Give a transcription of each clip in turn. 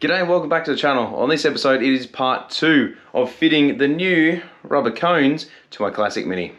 G'day and welcome back to the channel. On this episode it is part 2 of fitting the new rubber cones to my classic Mini.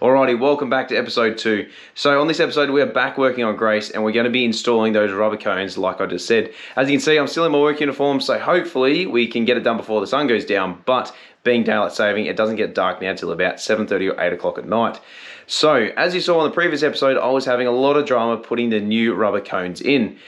Alrighty, welcome back to episode 2. So on this episode we are back working on Grace and we're going to be installing those rubber cones like I just said. As you can see, I'm still in my work uniform, so hopefully we can get it done before the sun goes down, but being daylight saving, it doesn't get dark now till about 7:30 or 8 o'clock at night. So as you saw in the previous episode, I was having a lot of drama putting the new rubber cones in.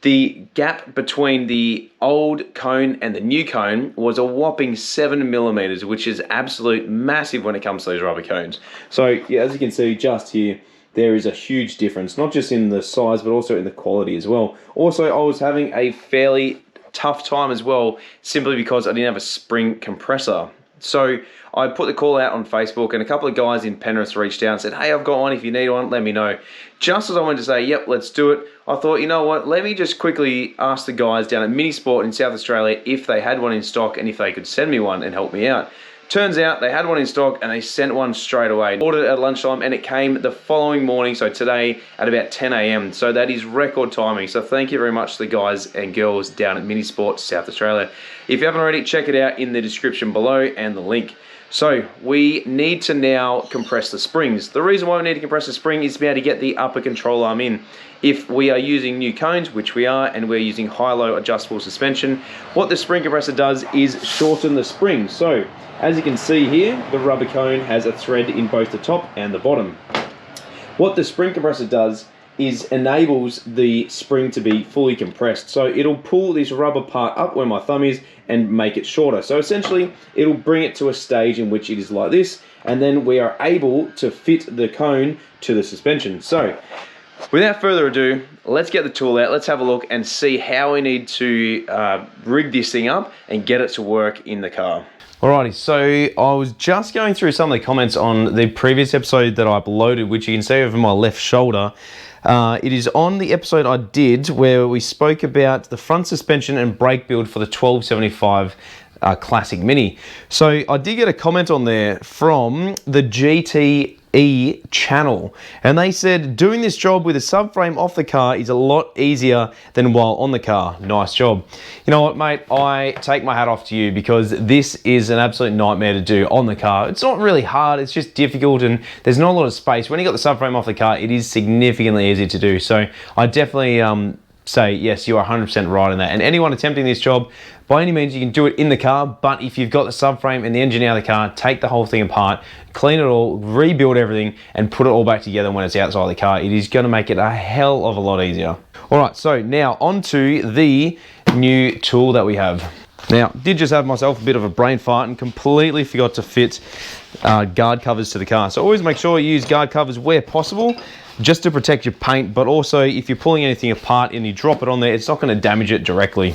The gap between the old cone and the new cone was a whopping 7mm, which is absolute massive when it comes to those rubber cones. So yeah, as you can see just here, there is a huge difference, not just in the size, but also in the quality as well. Also, I was having a fairly tough time as well, simply because I didn't have a spring compressor. So I put the call out on Facebook and a couple of guys in Penrith reached out and said, hey, I've got one, if you need one, let me know. Just as I wanted to say, yep, let's do it, I thought, you know what, let me just quickly ask the guys down at Minisport in South Australia if they had one in stock and if they could send me one and help me out. Turns out they had one in stock and they sent one straight away. Ordered it at lunchtime and it came the following morning, so today at about 10 AM. So that is record timing. So thank you very much to the guys and girls down at Minisport South Australia. If you haven't already, check it out in the description below and the link. So we need to now compress the springs. The reason why we need to compress the spring is to be able to get the upper control arm in. If we are using new cones, which we are, and we're using high-low adjustable suspension, what the spring compressor does is shorten the spring. So as you can see here, the rubber cone has a thread in both the top and the bottom. What the spring compressor does is enables the spring to be fully compressed. So it'll pull this rubber part up where my thumb is and make it shorter. So essentially, it'll bring it to a stage in which it is like this, and then we are able to fit the cone to the suspension. So without further ado, let's get the tool out, let's have a look and see how we need to rig this thing up and get it to work in the car. Alrighty, so I was just going through some of the comments on the previous episode that I uploaded, which you can see over my left shoulder. It is on the episode I did where we spoke about the front suspension and brake build for the 1275 Classic Mini. So I did get a comment on there from the GTE channel, and they said doing this job with a subframe off the car is a lot easier than while on the car. Nice job. You know what, mate, I take my hat off to you, because this is an absolute nightmare to do on the car. It's not really hard, it's just difficult and there's not a lot of space. When you got the subframe off the car, it is significantly easier to do. So I definitely say yes, you are 100% right in that. And anyone attempting this job, by any means, you can do it in the car, but if you've got the subframe and the engine out of the car, take the whole thing apart, clean it all, rebuild everything, and put it all back together when it's outside the car. It is going to make it a hell of a lot easier. All right, so now onto the new tool that we have. Now, did just have myself a bit of a brain fart and completely forgot to fit guard covers to the car. So always make sure you use guard covers where possible, just to protect your paint, but also if you're pulling anything apart and you drop it on there, it's not going to damage it directly.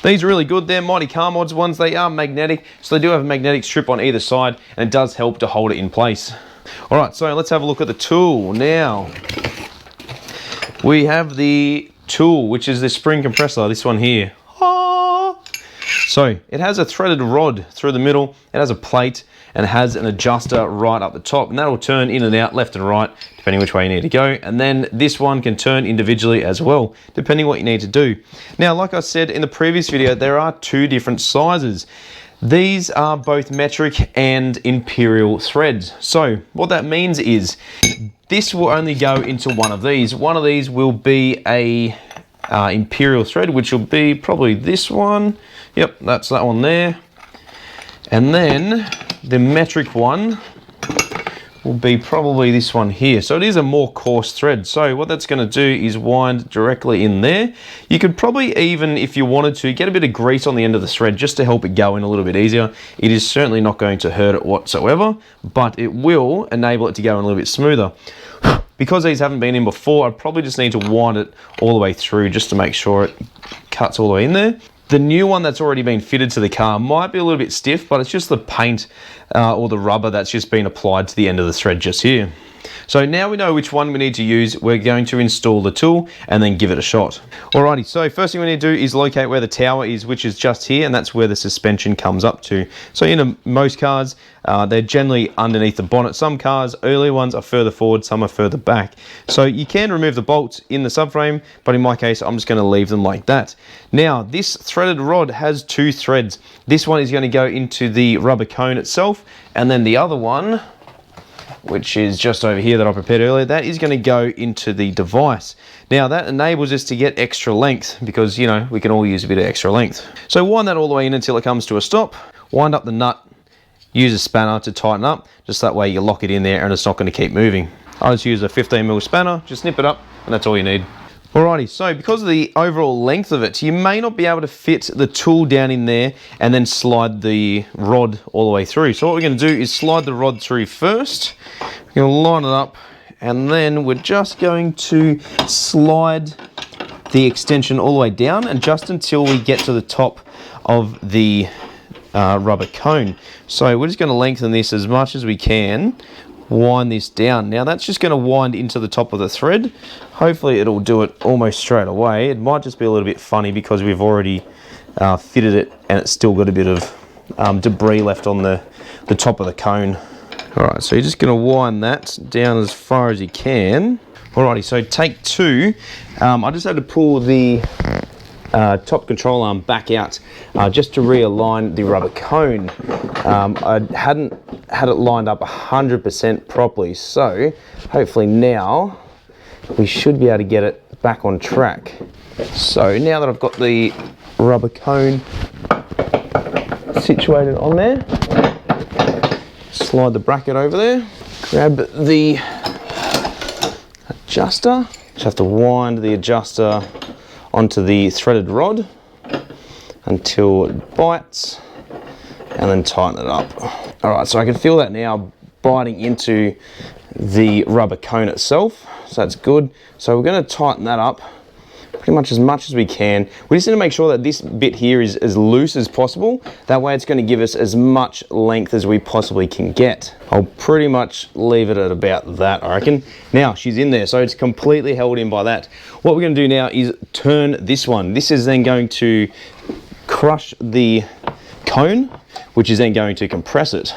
These are really good. They're Mighty Car Mods ones. They are magnetic, so they do have a magnetic strip on either side, and it does help to hold it in place. All right, so let's have a look at the tool. Now, we have the tool, which is the spring compressor, this one here. So it has a threaded rod through the middle, it has a plate, and it has an adjuster right up the top, and that will turn in and out, left and right, depending which way you need to go. And then this one can turn individually as well, depending what you need to do. Now, like I said in the previous video, there are two different sizes. These are both metric and imperial threads. So what that means is this will only go into one of these. One of these will be a imperial thread, which will be probably this one. Yep, that's that one there. And then the metric one will be probably this one here. So it is a more coarse thread. So what that's going to do is wind directly in there. You could probably even, if you wanted to, get a bit of grease on the end of the thread just to help it go in a little bit easier. It is certainly not going to hurt it whatsoever, but it will enable it to go in a little bit smoother. Because these haven't been in before, I probably just need to wind it all the way through just to make sure it cuts all the way in there. The new one that's already been fitted to the car might be a little bit stiff, but it's just the paint or the rubber that's just been applied to the end of the thread just here. So now we know which one we need to use. We're going to install the tool and then give it a shot. Alrighty, so first thing we need to do is locate where the tower is, which is just here, and that's where the suspension comes up to. So in most cars, they're generally underneath the bonnet. Some cars, earlier ones, are further forward, some are further back. So you can remove the bolts in the subframe, but in my case, I'm just going to leave them like that. Now, this threaded rod has 2 threads. This one is going to go into the rubber cone itself, and then the other one, which is just over here that I prepared earlier, that is going to go into the device. Now that enables us to get extra length because, you know, we can all use a bit of extra length. So wind that all the way in until it comes to a stop, wind up the nut, use a spanner to tighten up, just that way you lock it in there and it's not going to keep moving. I just use a 15mm spanner, just snip it up, and that's all you need. Alrighty, so because of the overall length of it, you may not be able to fit the tool down in there and then slide the rod all the way through. So what we're going to do is slide the rod through first. We're going to line it up, and then we're just going to slide the extension all the way down, and just until we get to the top of the rubber cone. So we're just going to lengthen this as much as we can. Wind this down. Now that's just going to wind into the top of the thread. Hopefully it'll do it almost straight away. It might just be a little bit funny because we've already fitted it and it's still got a bit of debris left on the top of the cone. Alright, so you're just going to wind that down as far as you can. Alrighty, so take 2. I just had to pull the top control arm back out just to realign the rubber cone. I hadn't had it lined up 100% properly, so hopefully now we should be able to get it back on track. So now that I've got the rubber cone situated on there, slide the bracket over there, grab the adjuster, just have to wind the adjuster onto the threaded rod until it bites, and then tighten it up. Alright, so I can feel that now biting into the rubber cone itself, so that's good. So we're going to tighten that up pretty much as we can. We just need to make sure that this bit here is as loose as possible. That way it's going to give us as much length as we possibly can get. I'll pretty much leave it at about that, I reckon. Now, she's in there, so it's completely held in by that. What we're going to do now is turn this one. This is then going to crush the cone, which is then going to compress it.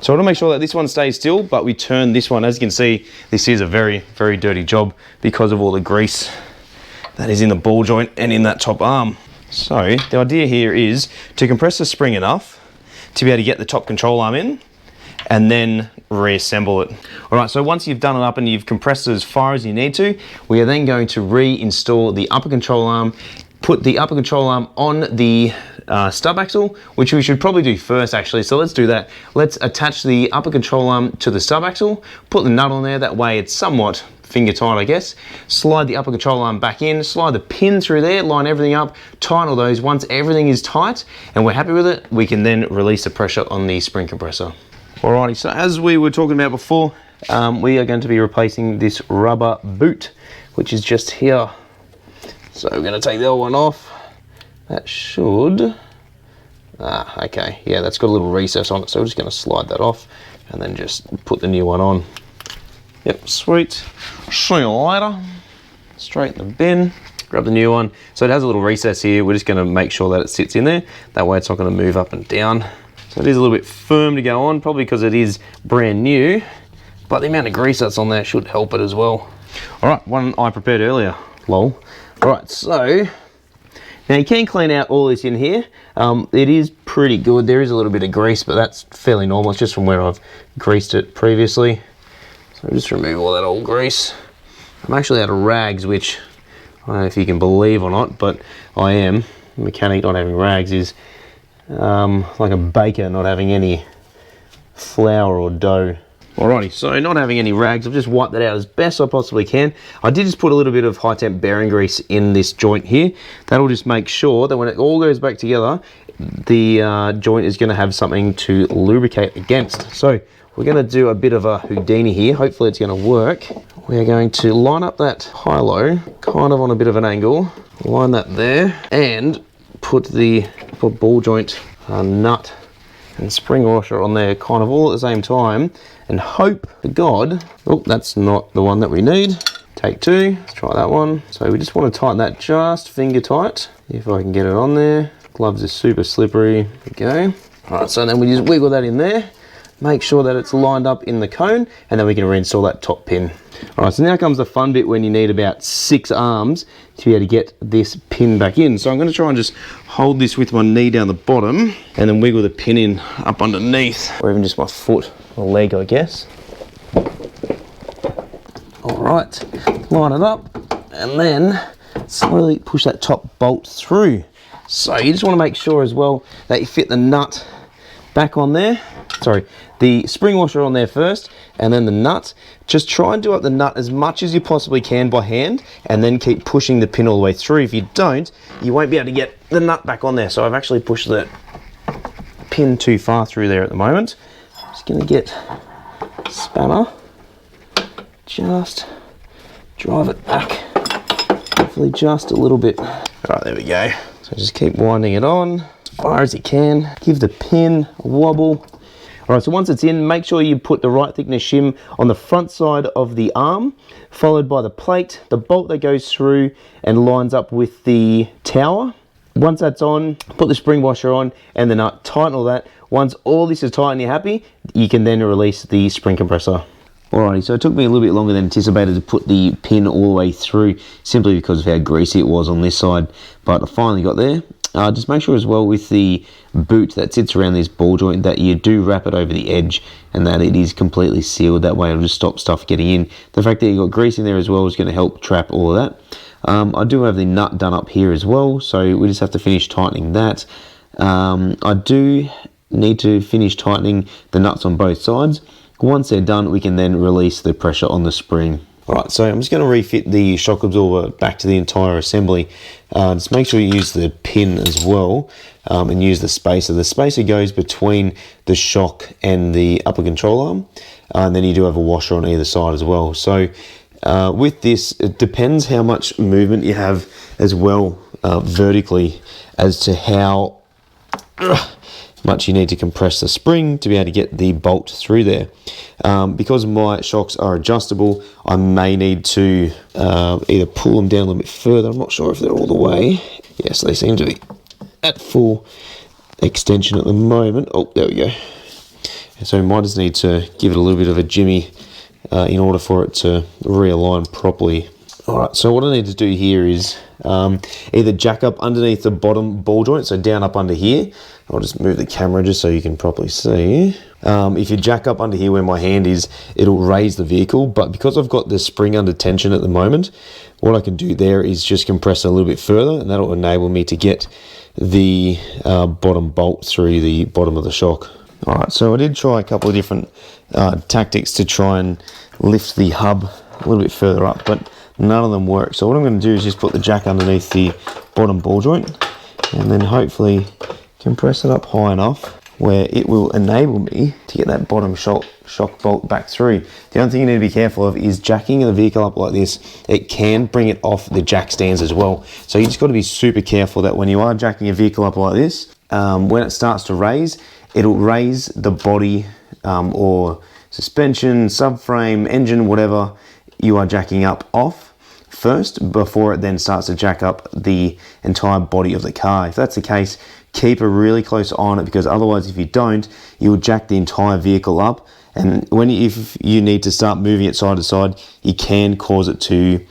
So I want to make sure that this one stays still, but we turn this one. As you can see, this is a very, very dirty job because of all the grease that is in the ball joint and in that top arm. So the idea here is to compress the spring enough to be able to get the top control arm in and then reassemble it. All right, so once you've done it up and you've compressed it as far as you need to, we are then going to reinstall the upper control arm, put the upper control arm on the stub axle, which we should probably do first actually, so let's do that. Let's attach the upper control arm to the stub axle, put the nut on there, that way it's somewhat finger tight I guess. Slide the upper control arm back in, slide the pin through there, line everything up, tighten all those. Once everything is tight and we're happy with it, we can then release the pressure on the spring compressor. Alrighty, so as we were talking about before, we are going to be replacing this rubber boot, which is just here. So we're going to take the old one off. That should, okay, yeah, that's got a little recess on it, so we're just going to slide that off and then just put the new one on. Yep, sweet. See you later. Straight in the bin. Grab the new one. So it has a little recess here. We're just going to make sure that it sits in there. That way it's not going to move up and down. So it is a little bit firm to go on, probably because it is brand new, but the amount of grease that's on there should help it as well. All right, one I prepared earlier, lol. All right, so now you can clean out all this in here. It is pretty good. There is a little bit of grease, but that's fairly normal. It's just from where I've greased it previously. So just remove all that old grease. I'm actually out of rags, which I don't know if you can believe or not, but I am. A mechanic not having rags is like a baker not having any flour or dough. Alrighty, so not having any rags, I've just wiped that out as best I possibly can. I did just put a little bit of high temp bearing grease in this joint here. That'll just make sure that when it all goes back together, the joint is going to have something to lubricate against. So we're going to do a bit of a Houdini here. Hopefully it's going to work. We're going to line up that high-low kind of on a bit of an angle, line that there, and put the ball joint nut and spring washer on there kind of all at the same time, and hope to God, oh, that's not the one that we need. Take 2, let's try that one. So we just want to tighten that just finger tight, if I can get it on there. Gloves are super slippery, there we go. All right, so then we just wiggle that in there, make sure that it's lined up in the cone, and then we can reinstall that top pin. All right, so now comes the fun bit when you need about 6 arms to be able to get this pin back in. So I'm going to try and just hold this with my knee down the bottom and then wiggle the pin in up underneath, or even just my foot or leg, I guess. All right, line it up and then slowly push that top bolt through. So you just want to make sure as well that you fit the nut back on there. Sorry, the spring washer on there first and then the nut. Just try and do up the nut as much as you possibly can by hand and then keep pushing the pin all the way through. If you don't, you won't be able to get the nut back on there. So I've actually pushed the pin too far through there at the moment. I'm just going to get a spanner, just drive it back, hopefully just a little bit. All right, there we go. So just keep winding it on as far as you can. Give the pin a wobble. All right, so once it's in, make sure you put the right thickness shim on the front side of the arm, followed by the plate, the bolt that goes through and lines up with the tower. Once that's on, put the spring washer on and the nut, tighten all that. Once all this is tight and you're happy, you can then release the spring compressor. Alrighty, so it took me a little bit longer than anticipated to put the pin all the way through, simply because of how greasy it was on this side, but I finally got there. Just make sure as well with the boot that sits around this ball joint that you do wrap it over the edge and that it is completely sealed. That way it'll just stop stuff getting in. The fact that you got grease in there as well is going to help trap all of that. I do have the nut done up here as well, so we just have to finish tightening that. I do need to finish tightening the nuts on both sides. Once they're done, we can then release the pressure on the spring. Alright, so I'm just going to refit the shock absorber back to the entire assembly. Just make sure you use the pin as well and use the spacer. The spacer goes between the shock and the upper control arm, and then you do have a washer on either side as well. So with this, it depends how much movement you have as well vertically as to how much you need to compress the spring to be able to get the bolt through there. Because my shocks are adjustable, I may need to either pull them down a little bit further. I'm not sure if they're all the way. Yes, they seem to be at full extension at the moment. Oh, there we go. So we might just need to give it a little bit of a jimmy in order for it to realign properly. Alright, so what I need to do here is either jack up underneath the bottom ball joint, so down up under here. I'll just move the camera just so you can properly see. If you jack up under here where my hand is, it'll raise the vehicle, but because I've got the spring under tension at the moment, what I can do there is just compress it a little bit further, and that'll enable me to get the bottom bolt through the bottom of the shock. Alright, so I did try a couple of different tactics to try and lift the hub a little bit further up, but none of them work. So what I'm going to do is just put the jack underneath the bottom ball joint and then hopefully compress it up high enough where it will enable me to get that bottom shock bolt back through. The only thing you need to be careful of is jacking the vehicle up like this. It can bring it off the jack stands as well. So you just got to be super careful that when you are jacking a vehicle up like this, when it starts to raise, it'll raise the body or suspension, subframe, engine, whatever you are jacking up off first before it then starts to jack up the entire body of the car. If that's the case, keep a really close eye on it, because otherwise if you don't, you'll jack the entire vehicle up, and if you need to start moving it side to side, you can cause it to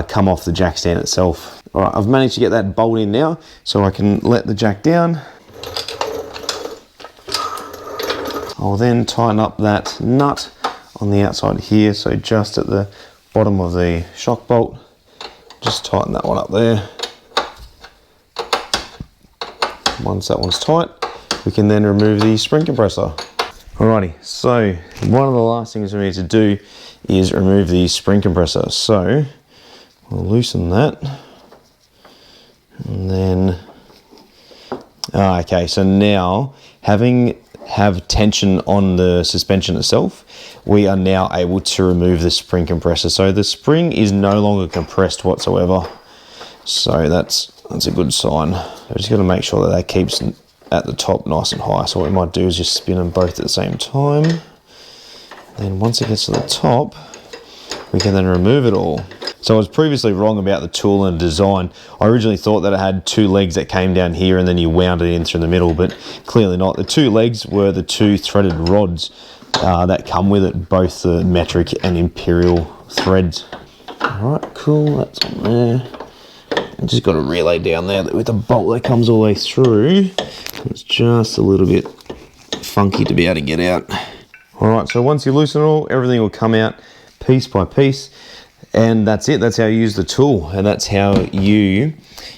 come off the jack stand itself. Alright, I've managed to get that bolt in now, so I can let the jack down. I'll then tighten up that nut on the outside here, so just at the bottom of the shock bolt, just tighten that one up there. Once that one's tight, we can then remove the spring compressor. Alrighty, so one of the last things we need to do is remove the spring compressor. So we'll loosen that, and then okay, so now have tension on the suspension itself, we are now able to remove the spring compressor. So the spring is no longer compressed whatsoever. So that's a good sign. I just got to make sure that that keeps at the top nice and high. So what we might do is just spin them both at the same time. Then once it gets to the top, we can then remove it all. So I was previously wrong about the tool and design. I originally thought that it had 2 legs that came down here and then you wound it in through the middle, but clearly not. The 2 legs were the 2 threaded rods that come with it, both the metric and imperial threads. All right, cool, that's on there. I just got a relay down there with a bolt that comes all the way through. It's just a little bit funky to be able to get out. All right, so once you loosen it all, everything will come out piece by piece, and that's it. That's how you use the tool, and that's how you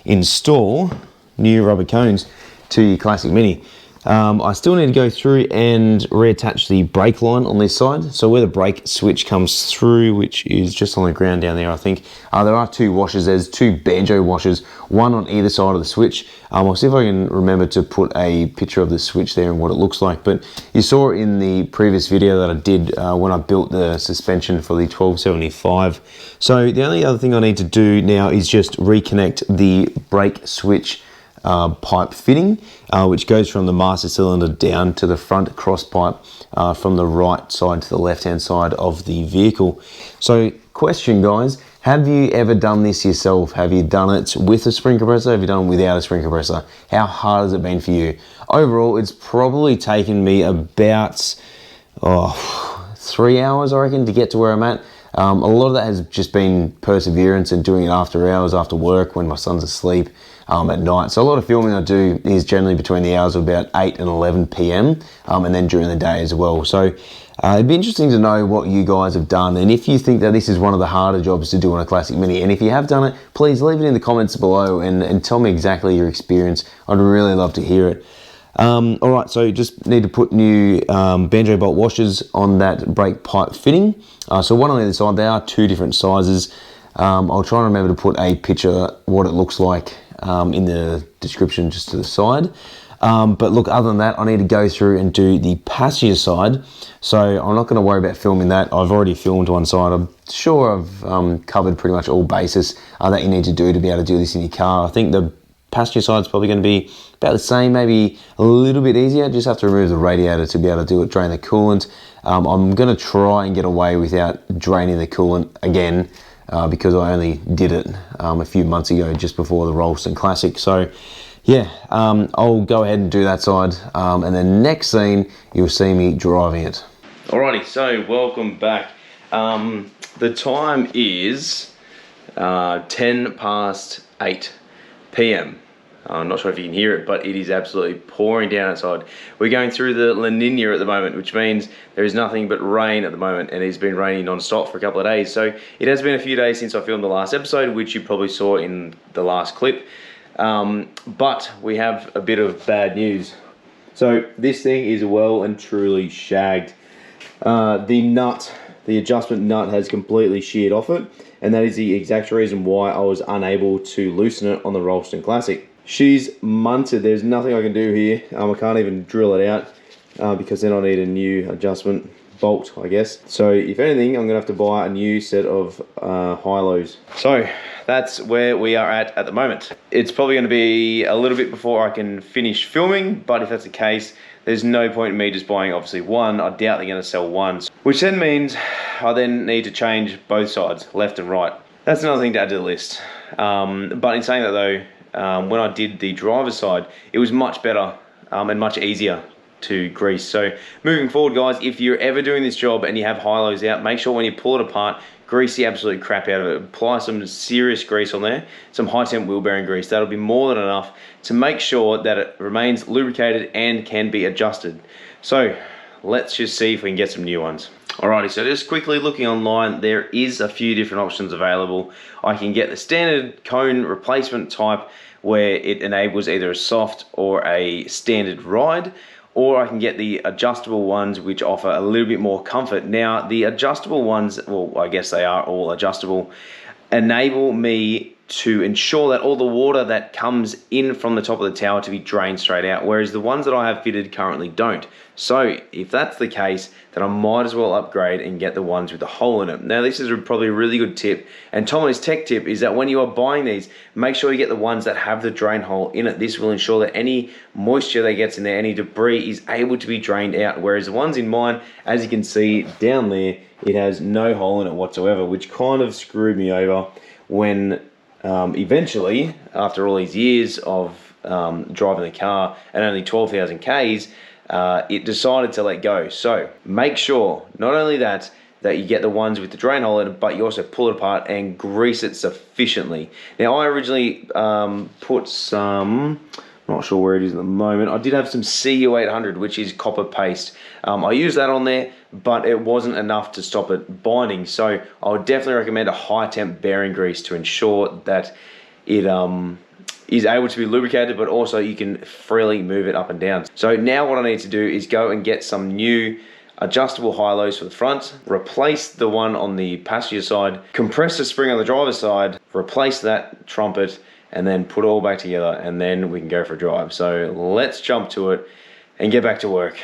install new rubber cones to your Classic Mini. I still need to go through and reattach the brake line on this side. So where the brake switch comes through, which is just on the ground down there, I think, there are 2 washers. There's 2 banjo washers, one on either side of the switch. I'll see if I can remember to put a picture of the switch there and what it looks like. But you saw in the previous video that I did when I built the suspension for the 1275. So the only other thing I need to do now is just reconnect the brake switch pipe fitting, which goes from the master cylinder down to the front cross pipe from the right side to the left hand side of the vehicle. So question, guys, have you ever done this yourself? Have you done it with a spring compressor? Have you done it without a spring compressor? How hard has it been for you? Overall, it's probably taken me about 3 hours, I reckon, to get to where I'm at. A lot of that has just been perseverance and doing it after hours, after work, when my son's asleep at night. So a lot of filming I do is generally between the hours of about 8 and 11 p.m. And then during the day as well. So it'd be interesting to know what you guys have done, and if you think that this is one of the harder jobs to do on a Classic Mini. And if you have done it, please leave it in the comments below and tell me exactly your experience. I'd really love to hear it. All right, so you just need to put new banjo bolt washers on that brake pipe fitting. So one on either side. They are 2 different sizes. I'll try and remember to put a picture what it looks like in the description just to the side. But look, other than that, I need to go through and do the passenger side. So I'm not going to worry about filming that. I've already filmed one side. I'm sure I've covered pretty much all bases that you need to do to be able to do this in your car. I think the passenger side is probably going to be about the same, maybe a little bit easier. Just have to remove the radiator to be able to do it, drain the coolant. I'm going to try and get away without draining the coolant again because I only did it a few months ago just before the Rolston Classic. So yeah, I'll go ahead and do that side, and then next scene you'll see me driving it. Alrighty, so welcome back. The time is 10 past 8 p.m. I'm not sure if you can hear it, but it is absolutely pouring down outside. We're going through the La Nina at the moment, which means there is nothing but rain at the moment, and it's been raining non-stop for a couple of days. So it has been a few days since I filmed the last episode, which you probably saw in the last clip. But we have a bit of bad news. So this thing is well and truly shagged. The adjustment nut has completely sheared off it, and that is the exact reason why I was unable to loosen it on the Rolston Classic. She's munted. There's nothing I can do here. I can't even drill it out because then I need a new adjustment bolt, I guess. So if anything, I'm gonna have to buy a new set of high-lows. So that's where we are at the moment. It's probably gonna be a little bit before I can finish filming, but if that's the case, there's no point in me just buying obviously one. I doubt they're gonna sell one, which then means I then need to change both sides, left and right. That's another thing to add to the list. But in saying that though, when I did the driver's side, it was much better and much easier to grease. So moving forward, guys, if you're ever doing this job and you have high-lows out, make sure when you pull it apart, grease the absolute crap out of it. Apply some serious grease on there, some high-temp wheel bearing grease. That'll be more than enough to make sure that it remains lubricated and can be adjusted. So let's just see if we can get some new ones. Alrighty, so just quickly looking online, there is a few different options available. I can get the standard cone replacement type where it enables either a soft or a standard ride, or I can get the adjustable ones which offer a little bit more comfort. Now, the adjustable ones, well, I guess they are all adjustable, enable me to ensure that all the water that comes in from the top of the tower to be drained straight out, whereas the ones that I have fitted currently don't. So if that's the case, then I might as well upgrade and get the ones with the hole in it. Now this is probably a really good tip, and Tomo's tech tip is that when you are buying these, make sure you get the ones that have the drain hole in it. This will ensure that any moisture that gets in there, any debris, is able to be drained out, whereas the ones in mine, as you can see down there, it has no hole in it whatsoever, which kind of screwed me over when eventually, after all these years of driving the car and only 12,000 Ks, it decided to let go. So make sure not only that you get the ones with the drain hole in it, but you also pull it apart and grease it sufficiently. Now I originally put some, I'm not sure where it is at the moment, I did have some CU800, which is copper paste. I used that on there, but it wasn't enough to stop it binding, so I would definitely recommend a high temp bearing grease to ensure that it is able to be lubricated, but also you can freely move it up and down. So now what I need to do is go and get some new adjustable high-lows for the front, replace the one on the passenger side, compress the spring on the driver's side, replace that trumpet, and then put it all back together, and then we can go for a drive. So let's jump to it and get back to work.